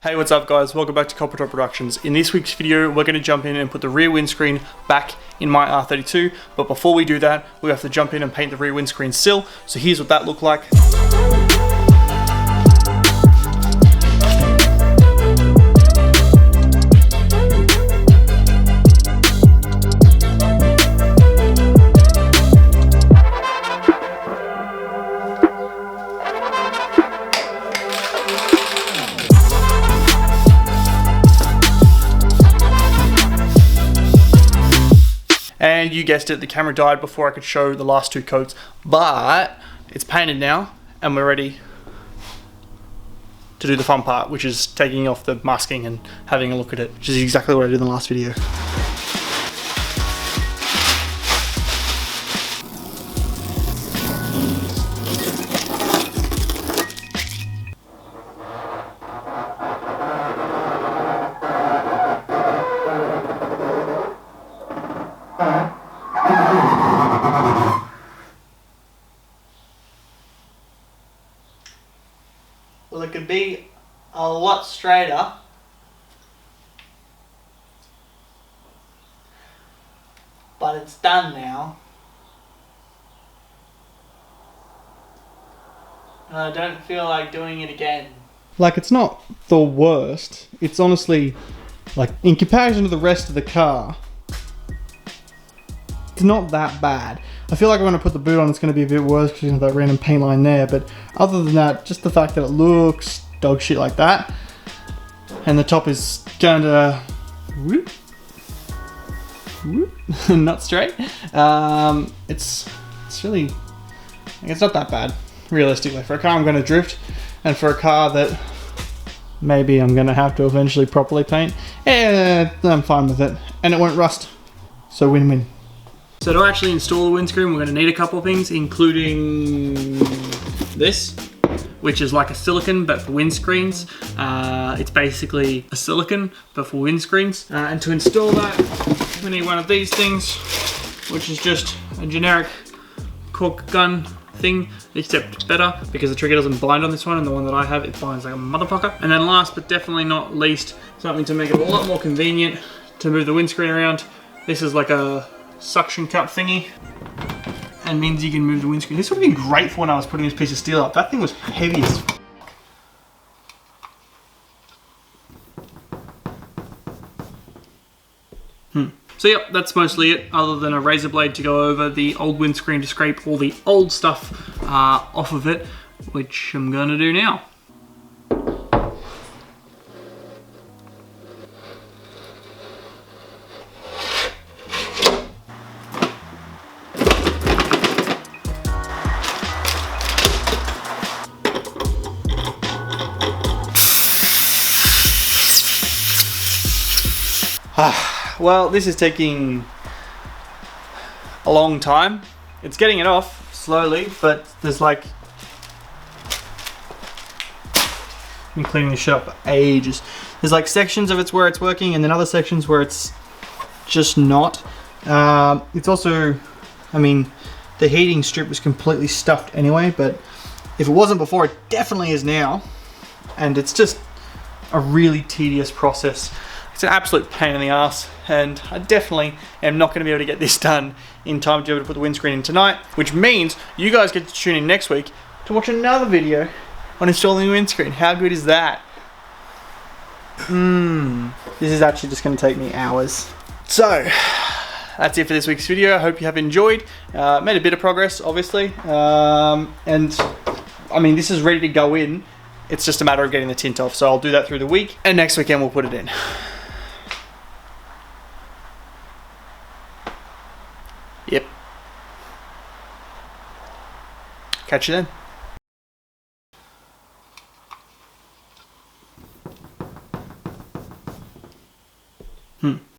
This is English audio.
Hey, what's up guys? Welcome back to Copper Top Productions. In this week's video, we're going to jump in and put the rear windscreen back in my R32. But before we do that, we have to jump in and paint the rear windscreen sill. So here's what that looked like. And you guessed it, the camera died before I could show the last two coats, but it's painted now and we're ready to do the fun part, which is taking off the masking and having a look at it, which is exactly what I did in the last video. Well, it could be a lot straighter, but it's done now. And I don't feel like doing it again. Like, it's not the worst. It's honestly, like, in comparison to the rest of the car, it's not that bad. I feel like when I put the boot on, it's going to be a bit worse because you have that random paint line there. But other than that, just the fact that it looks dog shit like that, and the top is kind of whoop, whoop, not straight. It's really, it's not that bad, realistically. For a car I'm going to drift, and for a car that maybe I'm going to have to eventually properly paint, I'm fine with it, and it won't rust. So win-win. So to actually install the windscreen, we're going to need a couple of things, including this, which is like a silicone but for windscreens. It's basically a silicone but for windscreens. And to install that, we need one of these things, which is just a generic cork gun thing, except better because the trigger doesn't bind on this one, and the one that I have, it binds like a motherfucker. And then last but definitely not least, something to make it a lot more convenient to move the windscreen around. This is like a suction cup thingy, and means you can move the windscreen. This would have been great for when I was putting this piece of steel up. That thing was heavy as f***. So yep, that's mostly it, other than a razor blade to go over the old windscreen to scrape all the old stuff off of it, which I'm gonna do now. Well, this is taking a long time. It's getting it off slowly, but there's like, I've been cleaning this shit up for ages. There's like sections of it's where it's working, and then other sections where it's just not. It's also, I mean, the heating strip was completely stuffed anyway, but if it wasn't before, it definitely is now. And it's just a really tedious process. It's an absolute pain in the ass, and I definitely am not going to be able to get this done in time to be able to put the windscreen in tonight, which means you guys get to tune in next week to watch another video on installing the windscreen. How good is that? This is actually just going to take me hours. So, that's it for this week's video. I hope you have enjoyed. Made a bit of progress, obviously, and I mean, this is ready to go in. It's just a matter of getting the tint off, so I'll do that through the week, and next weekend we'll put it in. Yep. Catch you then.